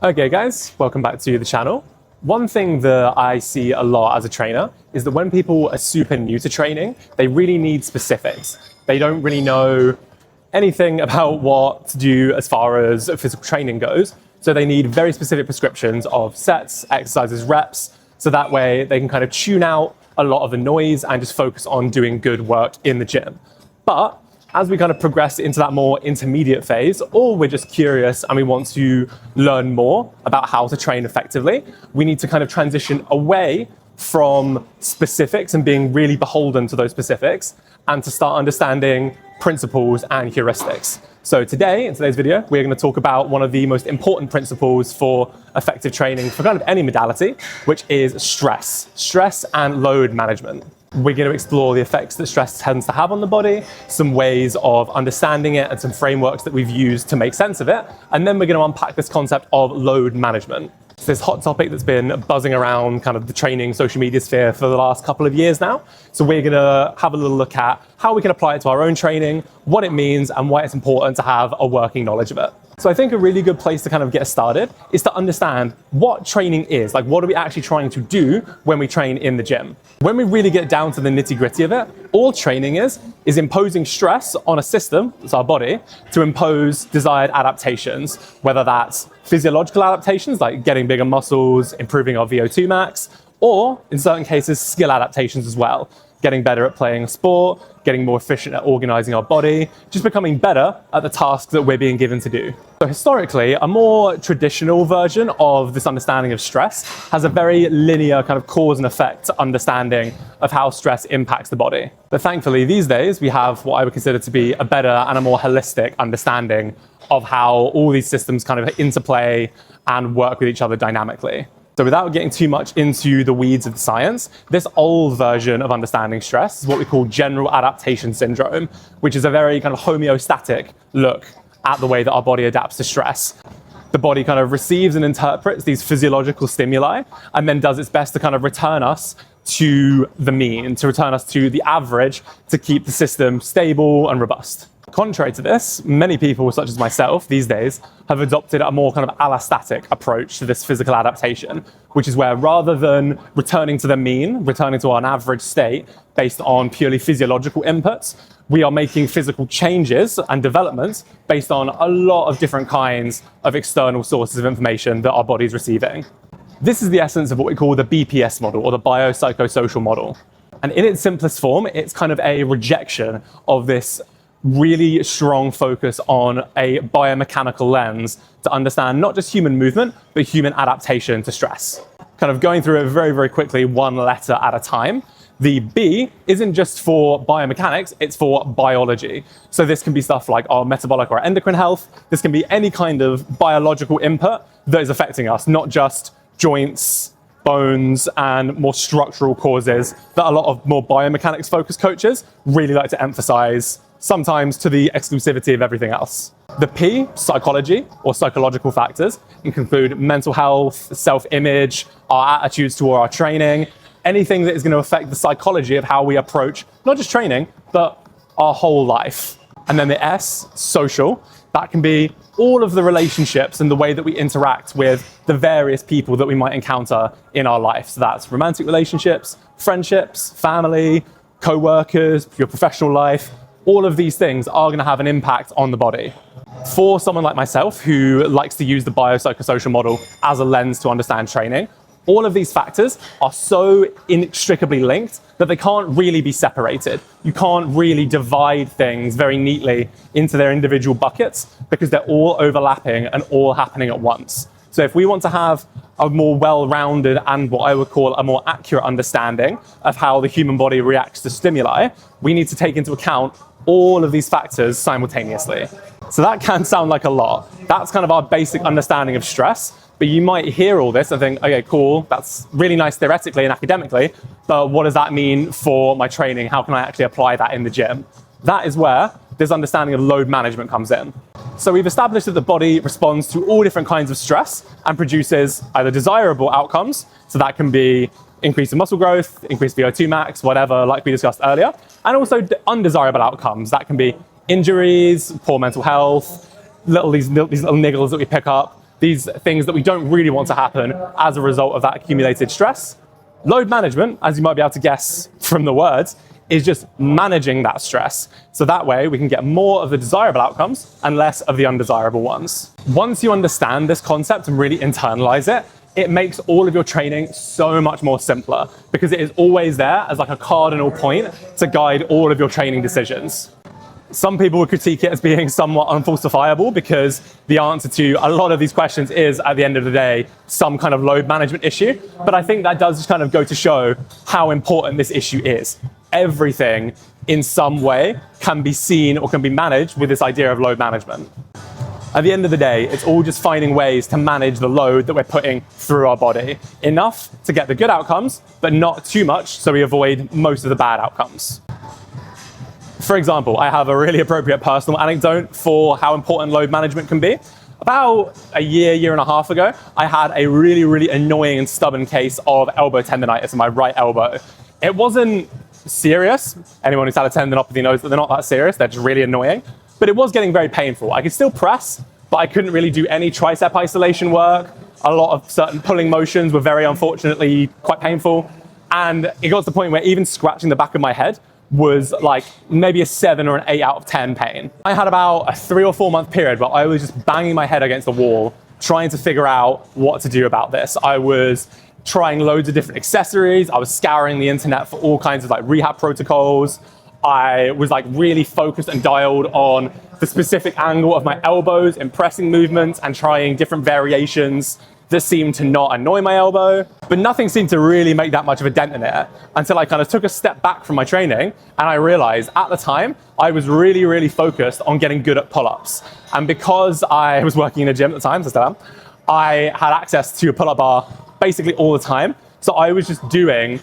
Okay guys, welcome back to the channel. One thing that I see a lot as a trainer is that when people are super new to training, they really need specifics. They don't really know anything about what to do as far as physical training goes. So they need very specific prescriptions of sets, exercises, reps, so that way they can kind of tune out a lot of the noise and just focus on doing good work in the gym. But as we kind of progress into that more intermediate phase, or we're just curious and we want to learn more about how to train effectively, we need to kind of transition away from specifics and being really beholden to those specifics and to start understanding principles and heuristics. So today, in today's video, we're going to talk about one of the most important principles for effective training for kind of any modality, which is stress and load management. We're going to explore the effects that stress tends to have on the body, some ways of understanding it and some frameworks that we've used to make sense of it. And then we're going to unpack this concept of load management. It's this hot topic that's been buzzing around kind of the training social media sphere for the last couple of years now. So we're going to have a little look at how we can apply it to our own training, what it means, and why it's important to have a working knowledge of it. So I think a really good place to kind of get started is to understand what training is. Like, what are we actually trying to do when we train in the gym? When we really get down to the nitty-gritty of it, all training is imposing stress on a system, that's our body, to impose desired adaptations, whether that's physiological adaptations, like getting bigger muscles, improving our VO2 max, or in certain cases, skill adaptations as well. Getting better at playing a sport, getting more efficient at organizing our body, just becoming better at the tasks that we're being given to do. So historically, a more traditional version of this understanding of stress has a very linear kind of cause and effect understanding of how stress impacts the body. But thankfully, these days, we have what I would consider to be a better and a more holistic understanding of how all these systems kind of interplay and work with each other dynamically. So without getting too much into the weeds of the science, this old version of understanding stress is what we call general adaptation syndrome, which is a very kind of homeostatic look at the way that our body adapts to stress. The body kind of receives and interprets these physiological stimuli and then does its best to kind of return us to the mean, to return us to the average, to keep the system stable and robust. Contrary to this, many people, such as myself these days, have adopted a more kind of allostatic approach to this physical adaptation, which is where rather than returning to the mean, returning to an average state based on purely physiological inputs, we are making physical changes and developments based on a lot of different kinds of external sources of information that our body is receiving. This is the essence of what we call the BPS model, or the biopsychosocial model. And in its simplest form, it's kind of a rejection of this really strong focus on a biomechanical lens to understand not just human movement, but human adaptation to stress. Kind of going through it very, very quickly, one letter at a time. The B isn't just for biomechanics, it's for biology. So this can be stuff like our metabolic or endocrine health. This can be any kind of biological input that is affecting us, not just joints, bones, and more structural causes that a lot of more biomechanics focused coaches really like to emphasize, sometimes to the exclusivity of everything else. The P, psychology or psychological factors, include mental health, self-image, our attitudes toward our training, anything that is going to affect the psychology of how we approach not just training, but our whole life. And then the S, social, that can be all of the relationships and the way that we interact with the various people that we might encounter in our life. So that's romantic relationships, friendships, family, co-workers, your professional life. All of these things are going to have an impact on the body. For someone like myself who likes to use the biopsychosocial model as a lens to understand training, all of these factors are so inextricably linked that they can't really be separated. You can't really divide things very neatly into their individual buckets because they're all overlapping and all happening at once. So if we want to have a more well-rounded and what I would call a more accurate understanding of how the human body reacts to stimuli, we need to take into account all of these factors simultaneously. So that can sound like a lot. That's kind of our basic understanding of stress. But you might hear all this and think, okay, cool, that's really nice theoretically and academically, but what does that mean for my training? How can I actually apply that in the gym? That is where this understanding of load management comes in. So we've established that the body responds to all different kinds of stress and produces either desirable outcomes, so that can be increase in muscle growth, increase VO2 max, whatever, like we discussed earlier, and also undesirable outcomes. That can be injuries, poor mental health, these little niggles that we pick up, these things that we don't really want to happen as a result of that accumulated stress. Load management, as you might be able to guess from the words, is just managing that stress. So that way we can get more of the desirable outcomes and less of the undesirable ones. Once you understand this concept and really internalize it, it makes all of your training so much more simpler because it is always there as like a cardinal point to guide all of your training decisions. Some people would critique it as being somewhat unfalsifiable because the answer to a lot of these questions is, at the end of the day, some kind of load management issue. But I think that does just kind of go to show how important this issue is. Everything in some way can be seen or can be managed with this idea of load management. At the end of the day, it's all just finding ways to manage the load that we're putting through our body. Enough to get the good outcomes, but not too much so we avoid most of the bad outcomes. For example, I have a really appropriate personal anecdote for how important load management can be. About a year and a half ago, I had a really annoying and stubborn case of elbow tendonitis in my right elbow. It wasn't serious. Anyone who's had a tendinopathy knows that they're not that serious. They're just really annoying. But it was getting very painful. I could still press, but I couldn't really do any tricep isolation work. A lot of certain pulling motions were very unfortunately quite painful. And it got to the point where even scratching the back of my head was like maybe a 7 or an 8 out of 10 pain. I had about a 3 or 4 month period where I was just banging my head against the wall, trying to figure out what to do about this. I was trying loads of different accessories. I was scouring the internet for all kinds of like rehab protocols. I was like really focused and dialed on the specific angle of my elbows and pressing movements and trying different variations that seemed to not annoy my elbow, but nothing seemed to really make that much of a dent in it until I kind of took a step back from my training and I realized at the time I was really focused on getting good at pull-ups. And because I was working in a gym at the time, so still am, I had access to a pull-up bar basically all the time. So I was just doing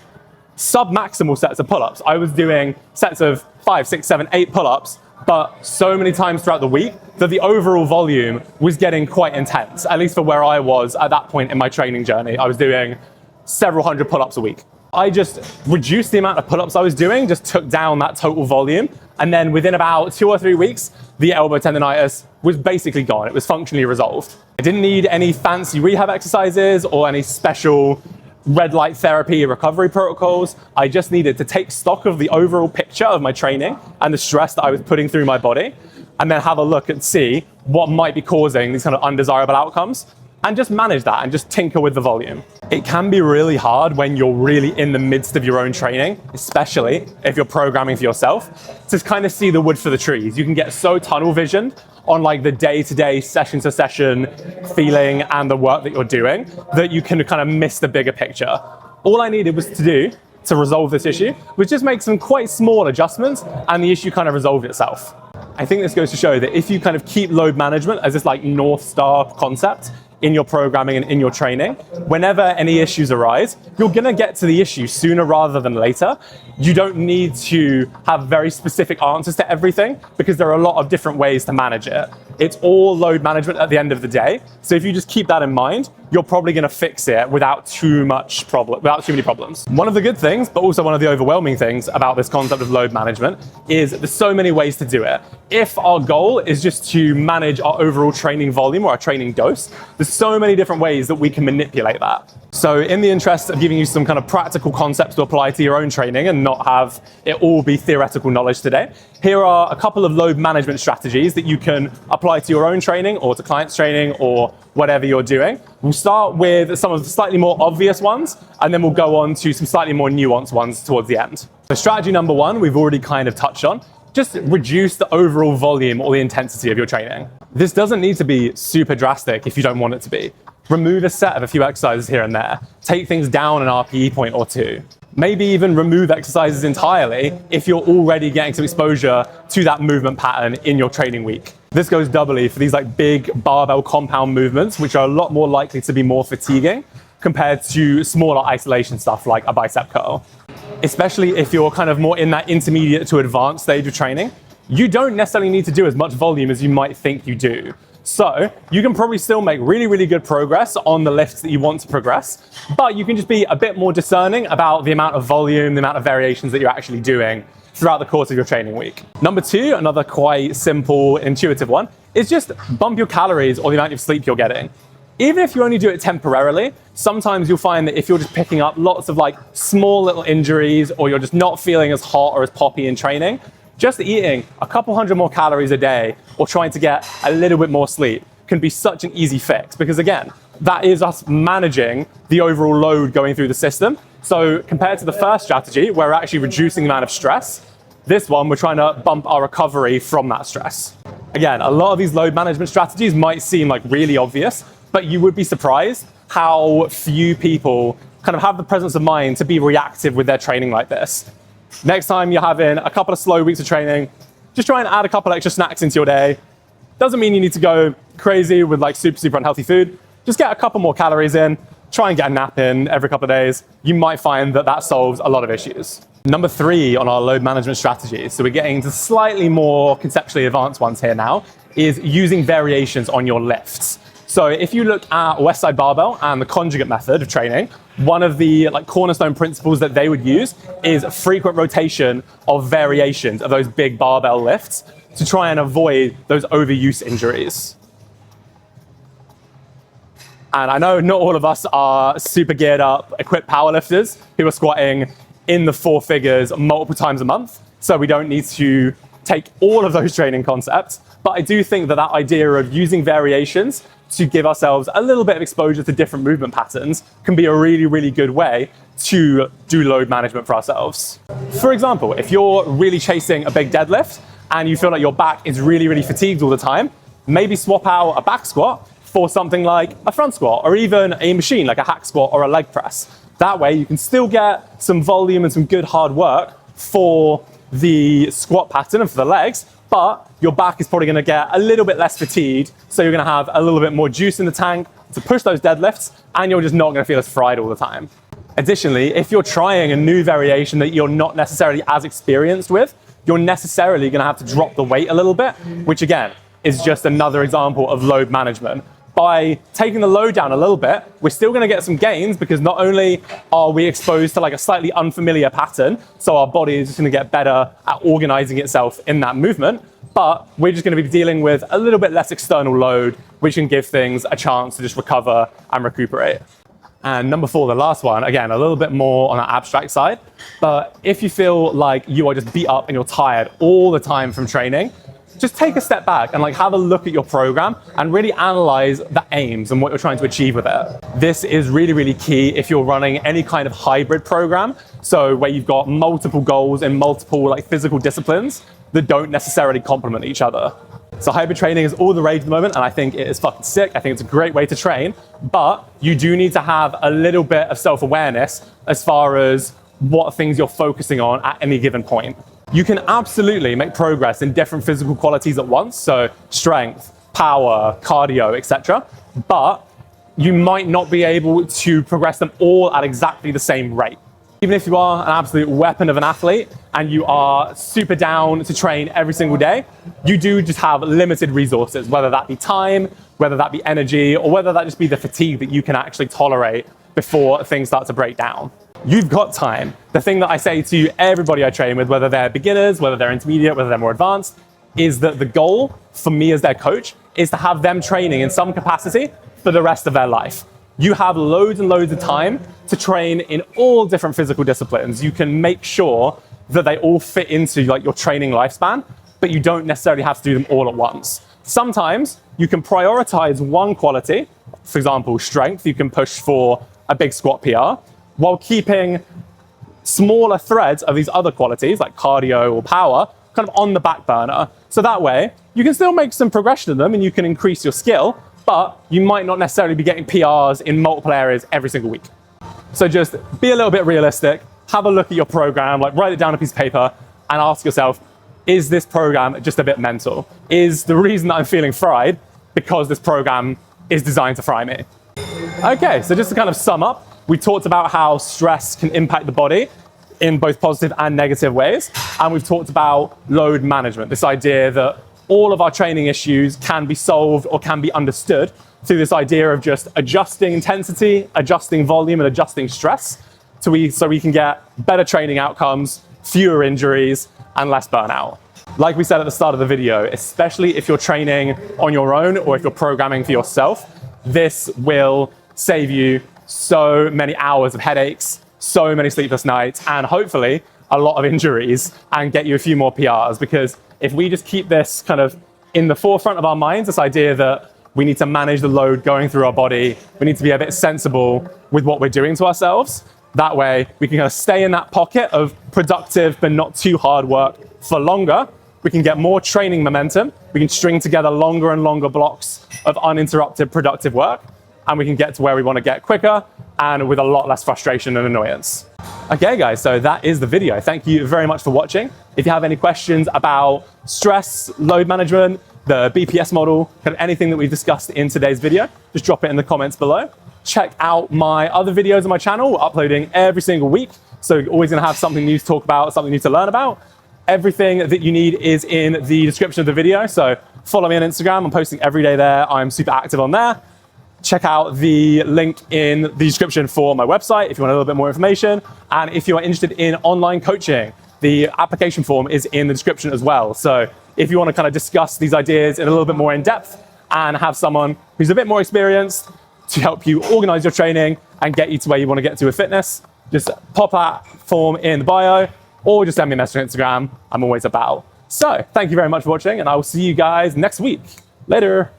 sub-maximal sets of pull-ups. I was doing sets of 5, 6, 7, 8 pull-ups, but so many times throughout the week that the overall volume was getting quite intense, at least for where I was at that point in my training journey. I was doing several hundred pull-ups a week. I just reduced the amount of pull-ups I was doing, just took down that total volume. And then within about 2 or 3 weeks, the elbow tendonitis was basically gone. It was functionally resolved. I didn't need any fancy rehab exercises or any special red light therapy recovery protocols. I just needed to take stock of the overall picture of my training and the stress that I was putting through my body, and then have a look and see what might be causing these kind of undesirable outcomes, and just manage that and just tinker with the volume. It can be really hard when you're really in the midst of your own training, especially if you're programming for yourself, to kind of see the wood for the trees. You can get so tunnel visioned on like the day-to-day, session-to-session feeling and the work that you're doing that you can kind of miss the bigger picture. All I needed was to do to resolve this issue was just make some quite small adjustments and the issue kind of resolved itself. I think this goes to show that if you kind of keep load management as this like North Star concept in your programming and in your training, whenever any issues arise, you're gonna get to the issue sooner rather than later. You don't need to have very specific answers to everything because there are a lot of different ways to manage it. It's all load management at the end of the day. So if you just keep that in mind, you're probably gonna fix it without too many problems. One of the good things, but also one of the overwhelming things about this concept of load management is there's so many ways to do it. If our goal is just to manage our overall training volume or our training dose, there's so many different ways that we can manipulate that. So in the interest of giving you some kind of practical concepts to apply to your own training and not have it all be theoretical knowledge today, here are a couple of load management strategies that you can apply to your own training or to clients' training or whatever you're doing. We'll start with some of the slightly more obvious ones, and then we'll go on to some slightly more nuanced ones towards the end. So strategy number 1, we've already kind of touched on. Just reduce the overall volume or the intensity of your training. This doesn't need to be super drastic if you don't want it to be. Remove a set of a few exercises here and there. Take things down an RPE point or 2. Maybe even remove exercises entirely if you're already getting some exposure to that movement pattern in your training week. This goes doubly for these like big barbell compound movements, which are a lot more likely to be more fatiguing compared to smaller isolation stuff like a bicep curl. Especially if you're kind of more in that intermediate to advanced stage of training, you don't necessarily need to do as much volume as you might think you do. So you can probably still make really good progress on the lifts that you want to progress, but you can just be a bit more discerning about the amount of volume, the amount of variations that you're actually doing throughout the course of your training week. Number 2, another quite simple, intuitive one, is just bump your calories or the amount of sleep you're getting. Even if you only do it temporarily, sometimes you'll find that if you're just picking up lots of like small little injuries, or you're just not feeling as hot or as poppy in training, just eating a couple hundred more calories a day or trying to get a little bit more sleep can be such an easy fix, because again, that is us managing the overall load going through the system. So compared to the first strategy, where we're actually reducing the amount of stress, this one, we're trying to bump our recovery from that stress. Again, a lot of these load management strategies might seem like really obvious, but you would be surprised how few people kind of have the presence of mind to be reactive with their training like this. Next time you're having a couple of slow weeks of training, just try and add a couple extra snacks into your day. Doesn't mean you need to go crazy with like super unhealthy food. Just get a couple more calories in, try and get a nap in every couple of days. You might find that that solves a lot of issues. Number 3 on our load management strategies, so we're getting to slightly more conceptually advanced ones here now, is using variations on your lifts. So if you look at Westside Barbell and the conjugate method of training, one of the like cornerstone principles that they would use is frequent rotation of variations of those big barbell lifts to try and avoid those overuse injuries. And I know not all of us are super geared up, equipped powerlifters who are squatting in the 4 figures multiple times a month. So we don't need to take all of those training concepts. But I do think that that idea of using variations to give ourselves a little bit of exposure to different movement patterns can be a really good way to do load management for ourselves. For example, if you're really chasing a big deadlift and you feel like your back is really fatigued all the time, maybe swap out a back squat for something like a front squat, or even a machine like a hack squat or a leg press. That way you can still get some volume and some good hard work for the squat pattern and for the legs, but your back is probably going to get a little bit less fatigued, so you're going to have a little bit more juice in the tank to push those deadlifts, and you're just not going to feel as fried all the time. Additionally, if you're trying a new variation that you're not necessarily as experienced with, you're necessarily going to have to drop the weight a little bit, which again is just another example of load management. By taking the load down a little bit, we're still going to get some gains, because not only are we exposed to like a slightly unfamiliar pattern, so our body is just going to get better at organizing itself in that movement, but we're just going to be dealing with a little bit less external load, which can give things a chance to just recover and recuperate. And number 4, the last one, again, a little bit more on the abstract side, but if you feel like you are just beat up and you're tired all the time from training, just take a step back and like have a look at your program and really analyze the aims and what you're trying to achieve with it. This is really key if you're running any kind of hybrid program, so where you've got multiple goals and multiple like physical disciplines that don't necessarily complement each other. So hybrid training is all the rage at the moment, and I think it is fucking sick. I think it's a great way to train, but you do need to have a little bit of self-awareness as far as what things you're focusing on at any given point. You can absolutely make progress in different physical qualities at once, so strength, power, cardio, etc. But you might not be able to progress them all at exactly the same rate. Even if you are an absolute weapon of an athlete and you are super down to train every single day, you do just have limited resources, whether that be time, whether that be energy, or whether that just be the fatigue that you can actually tolerate before things start to break down. You've got time. The thing that I say to everybody I train with, whether they're beginners, whether they're intermediate, whether they're more advanced, is that the goal for me as their coach is to have them training in some capacity for the rest of their life. You have loads and loads of time to train in all different physical disciplines. You can make sure that they all fit into like your training lifespan, but you don't necessarily have to do them all at once. Sometimes you can prioritize one quality, for example, strength. You can push for a big squat PR, while keeping smaller threads of these other qualities like cardio or power kind of on the back burner. So that way you can still make some progression in them and you can increase your skill, but you might not necessarily be getting PRs in multiple areas every single week. So just be a little bit realistic, have a look at your program, like write it down on a piece of paper and ask yourself, is this program just a bit mental? Is the reason that I'm feeling fried because this program is designed to fry me? Okay, so just to kind of sum up, we talked about how stress can impact the body in both positive and negative ways. And we've talked about load management, this idea that all of our training issues can be solved or can be understood through this idea of just adjusting intensity, adjusting volume, and adjusting stress so we can get better training outcomes, fewer injuries, and less burnout. Like we said at the start of the video, especially if you're training on your own or if you're programming for yourself, this will save you so many hours of headaches, so many sleepless nights, and hopefully a lot of injuries, and get you a few more PRs. Because if we just keep this kind of in the forefront of our minds, this idea that we need to manage the load going through our body, we need to be a bit sensible with what we're doing to ourselves, that way we can kind of stay in that pocket of productive but not too hard work for longer. We can get more training momentum, we can string together longer and longer blocks of uninterrupted productive work, and we can get to where we want to get quicker and with a lot less frustration and annoyance. Okay guys, so that is the video. Thank you very much for watching. If you have any questions about stress, load management, the BPS model, kind of anything that we've discussed in today's video, just drop it in the comments below. Check out my other videos on my channel. We're uploading every single week, so you're always gonna have something new to talk about, something new to learn about. Everything that you need is in the description of the video, so follow me on Instagram. I'm posting every day there. I'm super active on there. Check out the link in the description for my website if you want a little bit more information. And if you are interested in online coaching, the application form is in the description as well. So if you want to kind of discuss these ideas in a little bit more in depth and have someone who's a bit more experienced to help you organize your training and get you to where you want to get to with fitness, just pop that form in the bio or just send me a message on Instagram. I'm always about. So thank you very much for watching, and I will see you guys next week. Later.